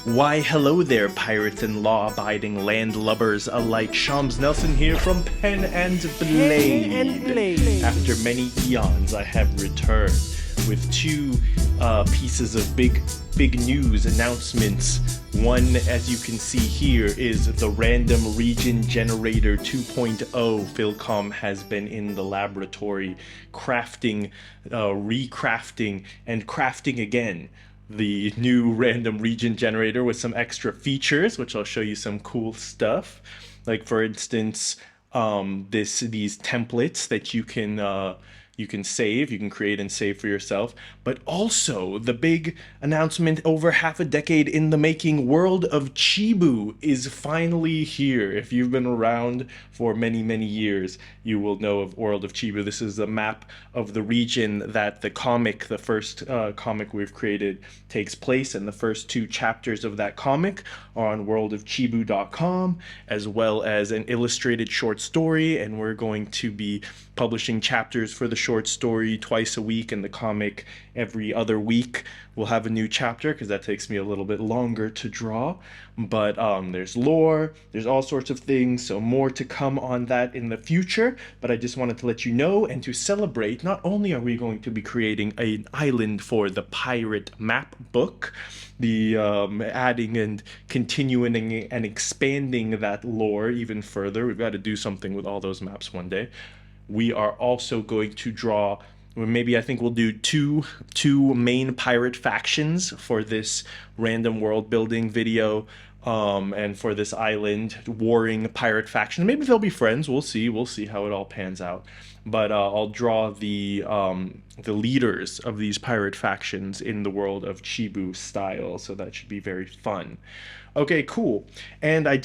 Why, hello there, pirates and law-abiding landlubbers alike. Shams Nelson here from Pen and Blade. After many eons, I have returned with two pieces of big news announcements. One, as you can see here, is the Random Region Generator 2.0. Philcom has been in the laboratory crafting, recrafting, and crafting again the new random region generator with some extra features, which I'll show you some cool stuff. Like for instance, these templates that you can save, you can create and save for yourself. But also the big announcement over half a decade in the making, World of Chibu is finally here. If you've been around for many years, you will know of World of Chibu. This is the map of the region that the comic, the first comic we've created, takes place, and the first two chapters of that comic are on worldofchibu.com, as well as an illustrated short story, and we're going to be publishing chapters for the short story twice a week and the comic every other week. We'll have a new chapter because that takes me a little bit longer to draw, but there's lore, there's all sorts of things, so more to come on that in the future. But I just wanted to let you know and to celebrate, not only are we going to be creating an island for the pirate Mapbook, the adding and continuing and expanding that lore even further. We've got to do something with all those maps one day. We are also going to draw, maybe I think we'll do two main pirate factions for this random world building video, and for this island warring pirate faction. Maybe they'll be friends. We'll see how it all pans out. But I'll draw the leaders of these pirate factions in the World of Chibu style, so that should be very fun. Okay, cool. And I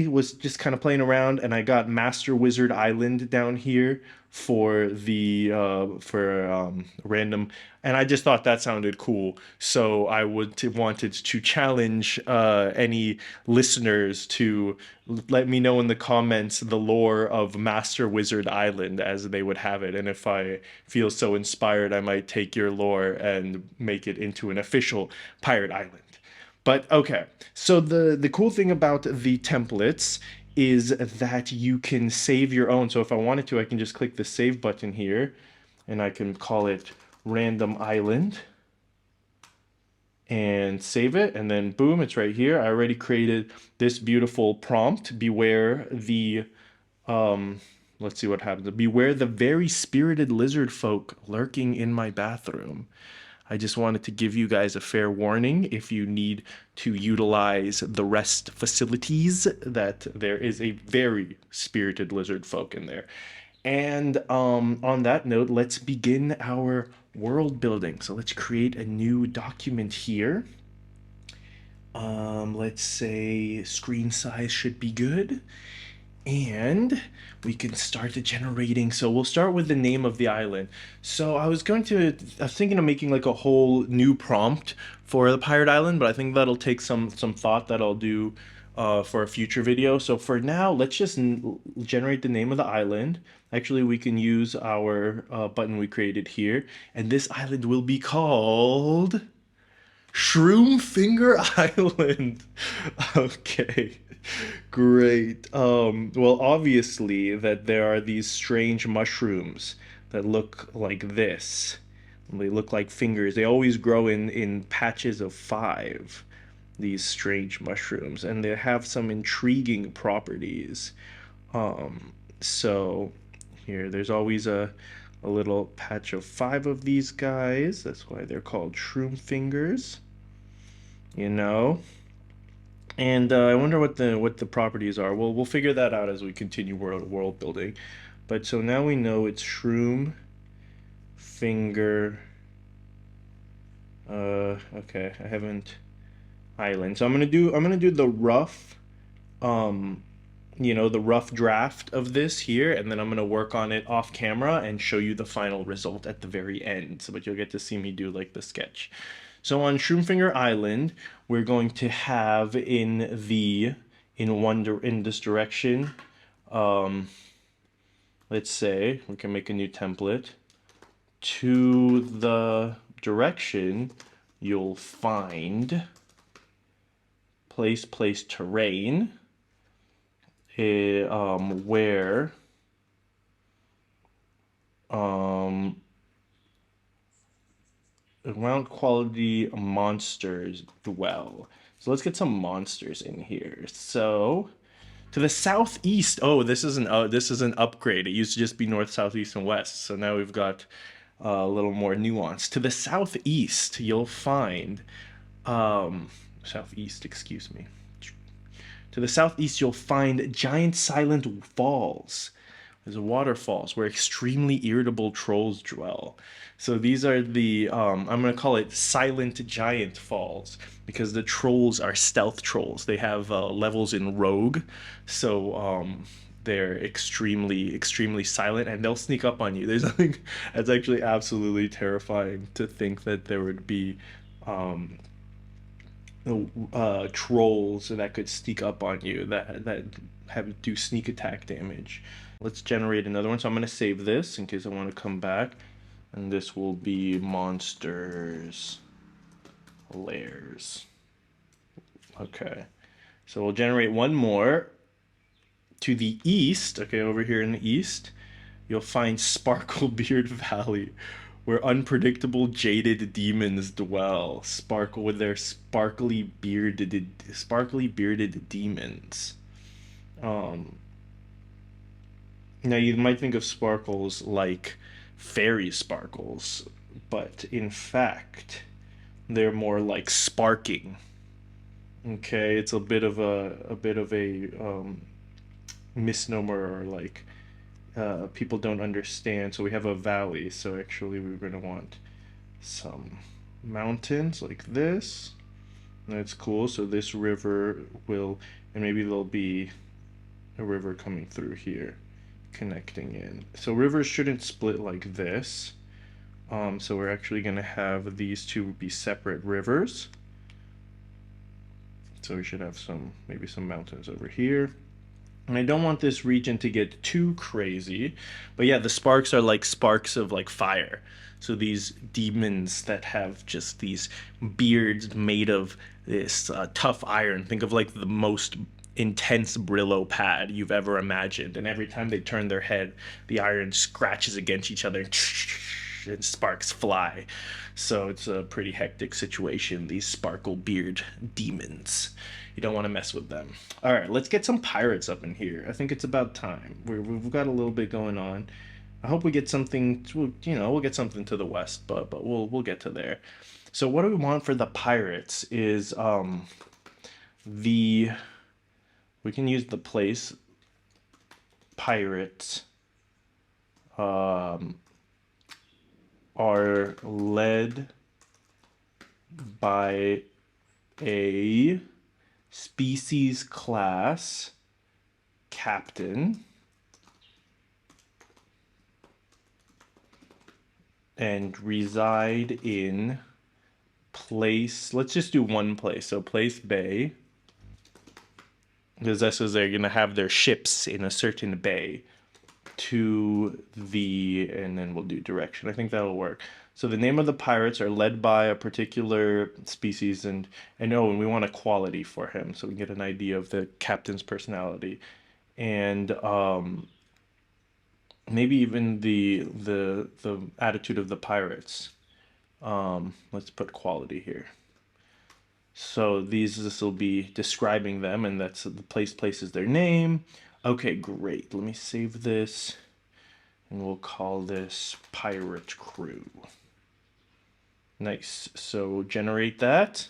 was just kind of playing around, and I got Master Wizard Island down here for the random, and I just thought that sounded cool. So I wanted to challenge any listeners to let me know in the comments the lore of Master Wizard Island as they would have it, and if I feel so inspired, I might take your lore and make it into an official pirate island. But okay, so the cool thing about the templates is that you can save your own. So if I wanted to, I can just click the save button here, and I can call it Random Island and save it, and then boom, it's right here. I already created this beautiful prompt. Beware the let's see what happens. Beware the very spirited lizard folk lurking in my bathroom. I just wanted to give you guys a fair warning if you need to utilize the rest facilities, that there is a very spirited lizard folk in there. And on that note, let's begin our world building. So let's create a new document here. Let's say screen size should be good. And we can start generating. So we'll start with the name of the island. So I was thinking of making like a whole new prompt for the pirate island, but I think that'll take some thought that I'll do for a future video. So for now, let's just generate the name of the island. Actually, we can use our button we created here, and this island will be called Shroomfinger Island. Okay, great. Well, obviously that there are these strange mushrooms that look like this. They look like fingers. They always grow in patches of 5, these strange mushrooms, and they have some intriguing properties. So here, there's always a little patch of 5 of these guys. That's why they're called Shroomfingers, you know. And I wonder what the properties are. Well, we'll figure that out as we continue world building. But so now we know it's Shroomfinger. Okay, I haven't island. So I'm gonna do the rough, the rough draft of this here, and then I'm gonna work on it off camera and show you the final result at the very end. So, but you'll get to see me do like the sketch. So on Shroomfinger Island, we're going to have in this direction, let's say we can make a new template. To the direction, you'll find place terrain, where ground quality monsters dwell. So let's get some monsters in here. So to the southeast, oh, this is an upgrade. It used to just be north, south, east, and west. So now we've got a little more nuance. To the southeast, you'll find southeast, excuse me. To the southeast, you'll find giant silent falls. There's waterfalls where extremely irritable trolls dwell. So these are the, I'm going to call it silent giant falls because the trolls are stealth trolls. They have levels in rogue. So they're extremely silent and they'll sneak up on you. There's nothing that's actually absolutely terrifying to think that there would be trolls that could sneak up on you that do sneak attack damage. Let's generate another one. So I'm going to save this in case I want to come back. And this will be monsters lairs. Okay. So we'll generate one more. To the east, okay, over here in the east, you'll find Sparklebeard Valley, where unpredictable jaded demons dwell. Sparkle with their sparkly bearded demons. Now you might think of sparkles like fairy sparkles, but in fact, they're more like sparking. Okay, it's a bit of a misnomer, or like people don't understand. So we have a valley, so actually we're going to want some mountains like this. That's cool. So this river will, and maybe there'll be a river coming through here connecting in. So rivers shouldn't split like this. So we're actually going to have these two be separate rivers. So we should have maybe some mountains over here. And I don't want this region to get too crazy, but yeah, the sparks are like sparks of like fire. So these demons that have just these beards made of this tough iron. Think of like the most intense Brillo pad you've ever imagined. And every time they turn their head, the iron scratches against each other and sparks fly. So it's a pretty hectic situation, these sparkle beard demons. You don't want to mess with them. All right, let's get some pirates up in here. I think it's about time. We've got a little bit going on. I hope we get something, we'll get something to the west, but we'll get to there. So what do we want for the pirates is we can use the place pirates are led by a species class captain and reside in place, let's just do one place, so place bay, because this is they're going to have their ships in a certain bay to the, and then we'll do direction. I think that'll work. So the name of the pirates are led by a particular species, and we want a quality for him so we can get an idea of the captain's personality, and maybe even the attitude of the pirates. Let's put quality here. So this will be describing them, and that's the place is their name. Okay, great. Let me save this, and we'll call this pirate crew. Nice. So generate that.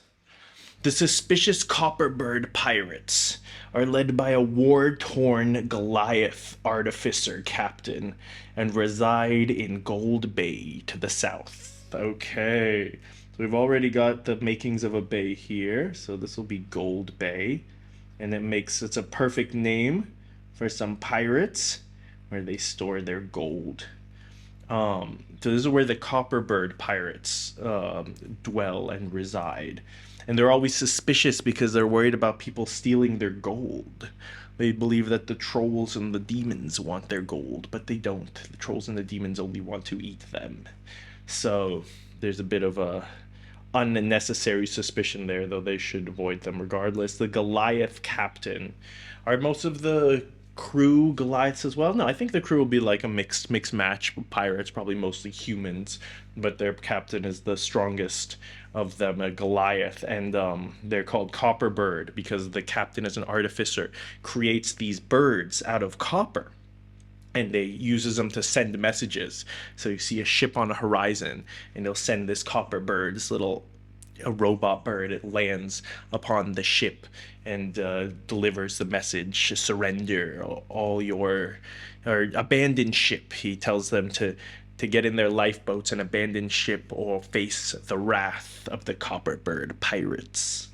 The suspicious Copperbird pirates are led by a war-torn Goliath artificer captain and reside in Gold Bay to the south. Okay. So we've already got the makings of a bay here. So this will be Gold Bay. And it's a perfect name for some pirates where they store their gold. So this is where the Copperbird pirates dwell and reside. And they're always suspicious because they're worried about people stealing their gold. They believe that the trolls and the demons want their gold, but they don't. The trolls and the demons only want to eat them. So there's a bit of a unnecessary suspicion there, though they should avoid them regardless. The Goliath captain. Are most of the crew Goliaths as well? No, I think the crew will be like a mixed match. Pirates, probably mostly humans, but their captain is the strongest of them, a Goliath, and they're called Copper Bird because the captain is an artificer, creates these birds out of copper and they uses them to send messages. So you see a ship on the horizon, and they'll send this copper bird, this little a robot bird. It lands upon the ship and delivers the message: surrender all your or abandon ship. He tells them to get in their lifeboats and abandon ship or face the wrath of the copper bird pirates.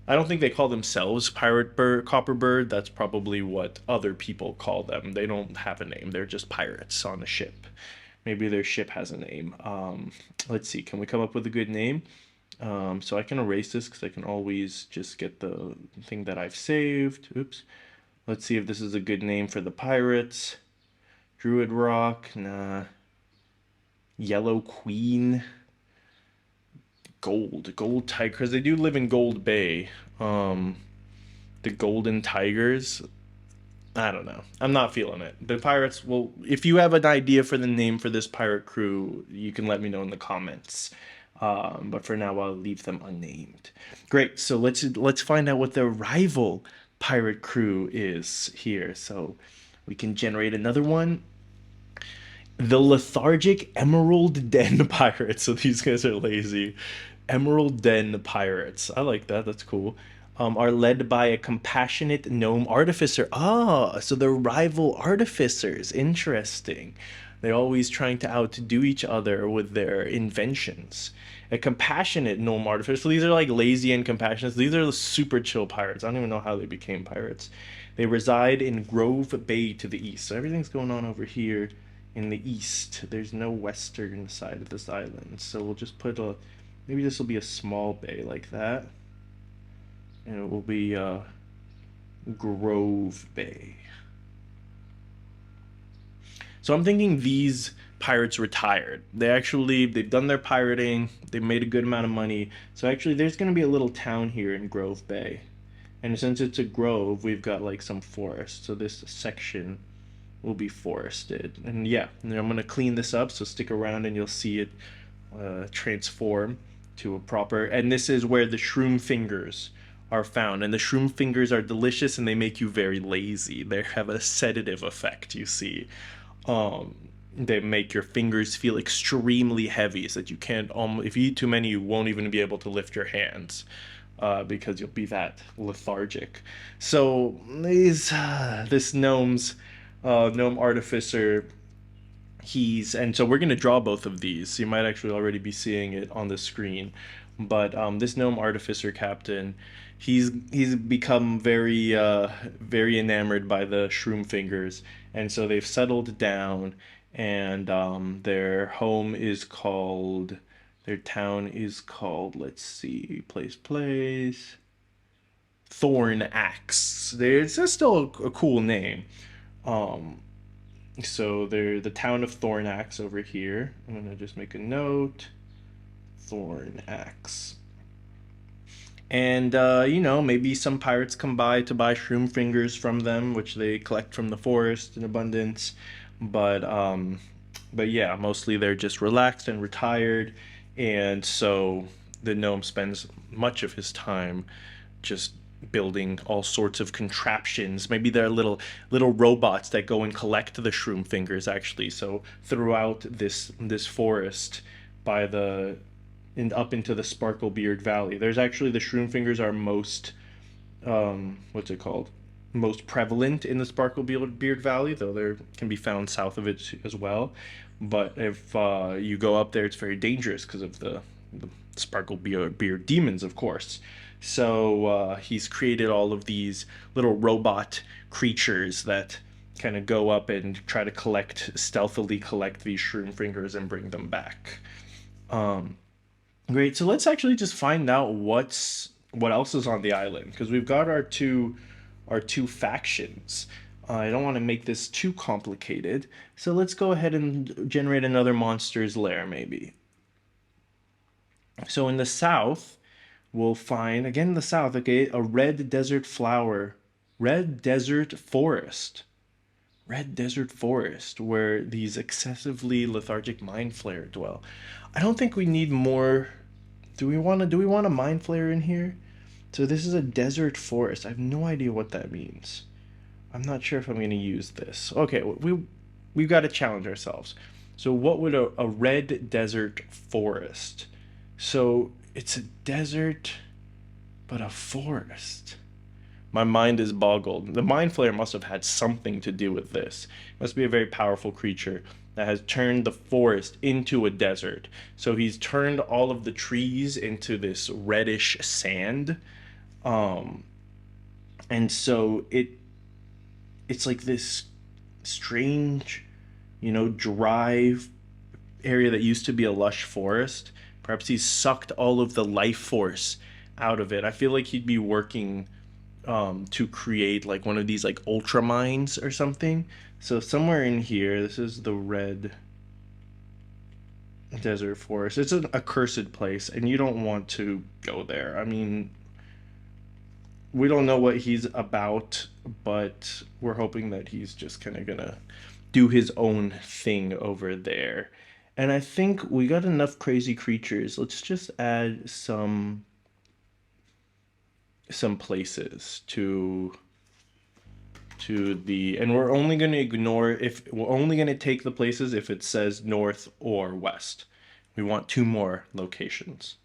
I don't think they call themselves Pirate Bird, Copper Bird. That's probably what other people call them. They don't have a name. They're just pirates on a ship. Maybe their ship has a name. Let's see. Can we come up with a good name? So I can erase this because I can always just get the thing that I've saved. Oops. Let's see if this is a good name for the pirates. Druid Rock. Nah. Yellow Queen. Gold Tiger, because they do live in Gold Bay. The Golden Tigers. I don't know. I'm not feeling it. The pirates. Well, if you have an idea for the name for this pirate crew, you can let me know in the comments. But for now, I'll leave them unnamed. Great. So let's find out what the rival pirate crew is here. So we can generate another one. The Lethargic Emerald Den Pirates. So these guys are lazy. Emerald Den Pirates. I like that. That's cool. Are led by a compassionate gnome artificer. Ah, so they're rival artificers. Interesting. They're always trying to outdo each other with their inventions. A compassionate gnome artificer. So these are like lazy and compassionate. These are the super chill pirates. I don't even know how they became pirates. They reside in Grove Bay to the east. So everything's going on over here in the east. There's no western side of this island. So we'll just put a... Maybe this will be a small bay like that. And it will be Grove Bay. So I'm thinking these pirates retired. They've done their pirating. They made a good amount of money. So actually there's going to be a little town here in Grove Bay. And since it's a grove, we've got like some forest. So this section will be forested. And yeah, I'm going to clean this up. So stick around and you'll see it transform to a proper... And this is where the Shroomfingers are found. And the Shroomfingers are delicious and they make you very lazy. They have a sedative effect, you see. They make your fingers feel extremely heavy so that you can't... if you eat too many, you won't even be able to lift your hands. Because you'll be that lethargic. So this gnome artificer, and so we're going to draw both of these. You might actually already be seeing it on the screen. But this gnome artificer captain, he's become very enamored by the Shroomfingers, and so they've settled down, and their town is called, let's see, place Thorn Axe. It's still a cool name. So they're the town of Thorn Axe over here. I'm gonna just make a note. Thorn Axe. And maybe some pirates come by to buy Shroomfingers from them, which they collect from the forest in abundance. But yeah, mostly they're just relaxed and retired, and so the gnome spends much of his time just building all sorts of contraptions. Maybe they're little robots that go and collect the Shroomfingers actually. So throughout this forest by up into the Sparklebeard Valley, there's actually the Shroomfingers are most most prevalent in the Sparklebeard Valley, though there can be found south of it as well. But if you go up there, it's very dangerous because of the Sparklebeard demons, of course. So he's created all of these little robot creatures that kind of go up and try to stealthily collect these Shroomfingers and bring them back. Great, so let's actually just find out what else is on the island, because we've got our two factions. I don't want to make this too complicated, so let's go ahead and generate another monster's lair, maybe. So in the south, we'll find, again in the south, okay, a red desert flower, red desert forest. Red desert forest where these excessively lethargic mind flayer dwell. I don't think we need more. Do we want a mind flayer in here? So this is a desert forest. I have no idea what that means. I'm not sure if I'm going to use this. Okay, we've got to challenge ourselves. So what would a red desert forest? So it's a desert, but a forest. My mind is boggled. The Mind Flayer must have had something to do with this. It must be a very powerful creature that has turned the forest into a desert. So he's turned all of the trees into this reddish sand. Um, and so it's like this strange, dry area that used to be a lush forest. Perhaps he's sucked all of the life force out of it. I feel like he'd be working to create like one of these like ultra mines or something. So somewhere in here, this is the red desert forest. It's an accursed place, and you don't want to go there. I mean, we don't know what he's about, but we're hoping that he's just kind of gonna do his own thing over there. And I think we got enough crazy creatures. Let's just add some places to the, and we're only going to ignore, if we're only going to take the places if it says north or west. We want two more locations.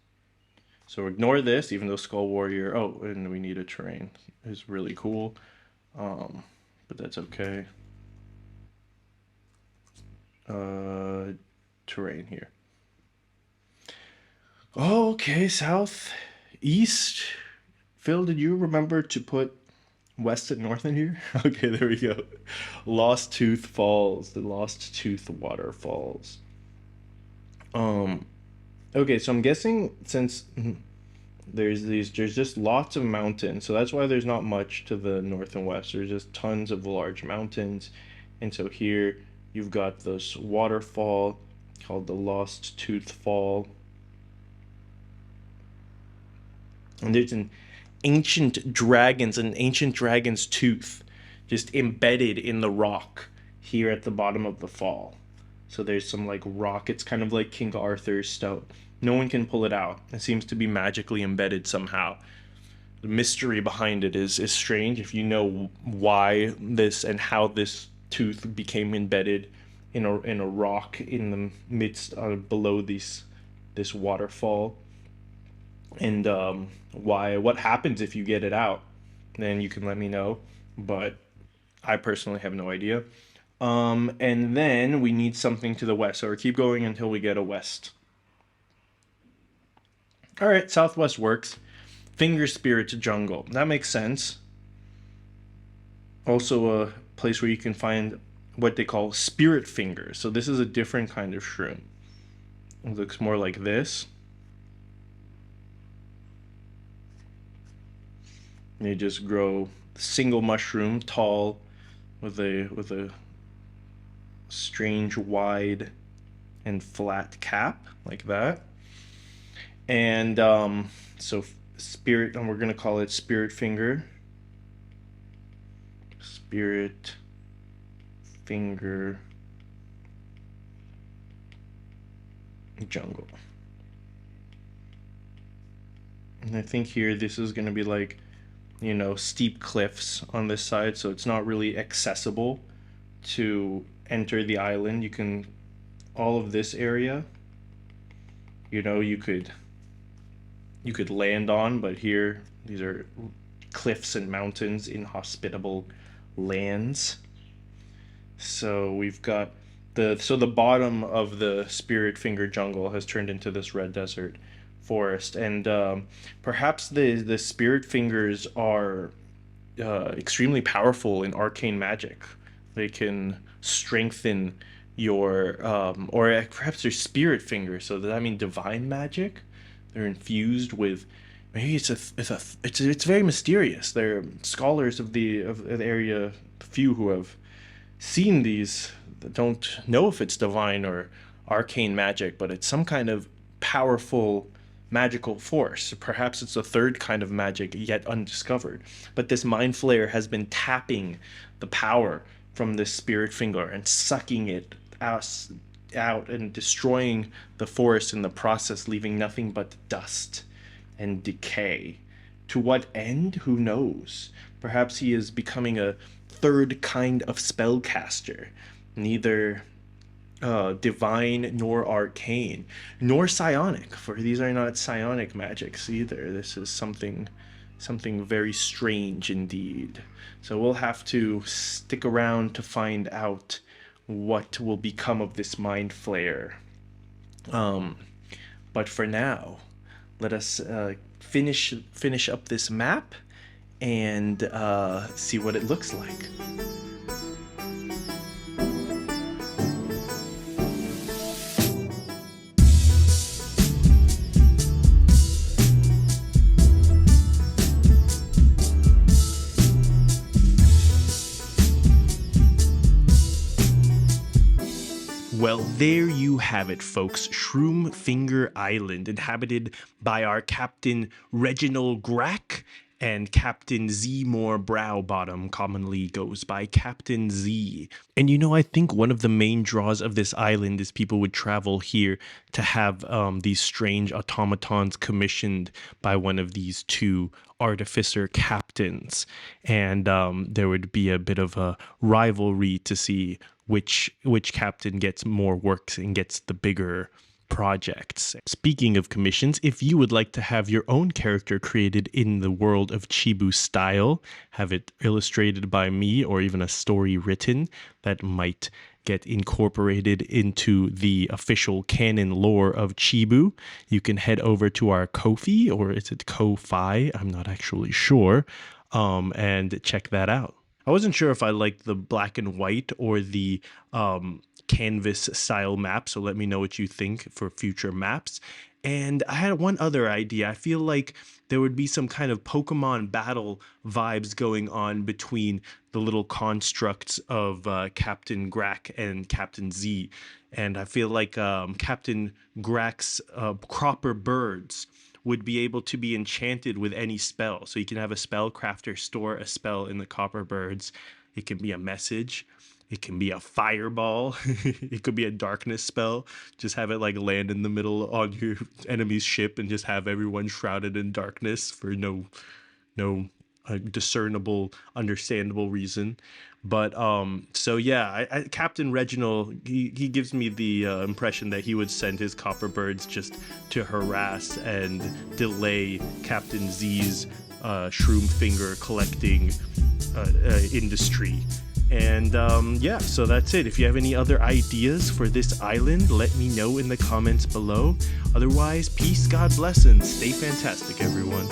So ignore this, even though Skull Warrior, oh, and we need a terrain, is really cool. But that's okay. Terrain here. Oh, okay, south, east. Phil, did you remember to put west and north in here? Okay, there we go. Lost Tooth Falls, the Lost Tooth Waterfalls. Um, okay, so I'm guessing since there's just lots of mountains, so that's why there's not much to the north and west. There's just tons of large mountains, and so here you've got this waterfall called the Lost Tooth Fall, and there's an ancient dragon's tooth just embedded in the rock here at the bottom of the fall. So there's some like rock. It's kind of like King Arthur's stone. No one can pull it out. It seems to be magically embedded somehow. The mystery behind it is strange. If you know why this and how this tooth became embedded in a rock in the midst below this waterfall, and what happens if you get it out, then you can let me know. But I personally have no idea. And then we need something to the west, so we keep going until we get a west. All right, southwest works. Finger Spirit Jungle, that makes sense. Also a place where you can find what they call spirit fingers. So this is a different kind of shroom. It looks more like this. They just grow single mushroom, tall, with a strange wide and flat cap like that. And so spirit, and we're gonna call it Spirit Finger. Spirit Finger Jungle. And I think here this is gonna be like, steep cliffs on this side, so it's not really accessible to enter the island. You can, all of this area, you could land on, but here these are cliffs and mountains, inhospitable lands. So we've got the bottom of the Spirit Finger Jungle has turned into this red desert forest, and perhaps the Spirit Fingers are extremely powerful in arcane magic. They can strengthen your, or perhaps they're Spirit Fingers. So does that mean divine magic? They're infused with. Maybe it's very mysterious. They're scholars of the area, few who have seen these don't know if it's divine or arcane magic, but it's some kind of powerful magical force. Perhaps it's a third kind of magic yet undiscovered. But this mind flayer has been tapping the power from this spirit finger and sucking it out and destroying the forest in the process, leaving nothing but dust and decay. To what end? Who knows? Perhaps he is becoming a third kind of spellcaster, neither divine nor arcane, nor psionic, for these are not psionic magics either. This is something very strange indeed. So we'll have to stick around to find out what will become of this mind flayer. But for now, let us finish up this map and see what it looks like. Well, there you have it, folks. Shroomfinger Island, inhabited by our Captain Reginald Grack and Captain Zmore Browbottom, commonly goes by Captain Z. And you know, I think one of the main draws of this island is people would travel here to have these strange automatons commissioned by one of these two artificer captains. And there would be a bit of a rivalry to see which captain gets more works and gets the bigger projects. Speaking of commissions, if you would like to have your own character created in the world of Chibu style, have it illustrated by me or even a story written that might get incorporated into the official canon lore of Chibu, you can head over to our Ko-fi, or is it Ko-fi? I'm not actually sure, and check that out. I wasn't sure if I liked the black and white or the canvas style map, so let me know what you think for future maps. And I had one other idea. I feel like there would be some kind of Pokemon battle vibes going on between the little constructs of Captain Grack and Captain Z. And I feel like Captain Grack's Cropper Birds would be able to be enchanted with any spell. So you can have a spellcrafter store a spell in the Copper Birds. It can be a message. It can be a fireball. It could be a darkness spell. Just have it like land in the middle on your enemy's ship and just have everyone shrouded in darkness for no discernible, understandable reason. But so yeah, Captain Reginald, he gives me the impression that he would send his Copper Birds just to harass and delay Captain Z's Shroomfinger collecting industry. And yeah, so that's it. If you have any other ideas for this island, let me know in the comments below. Otherwise, peace, God bless, and stay fantastic, everyone.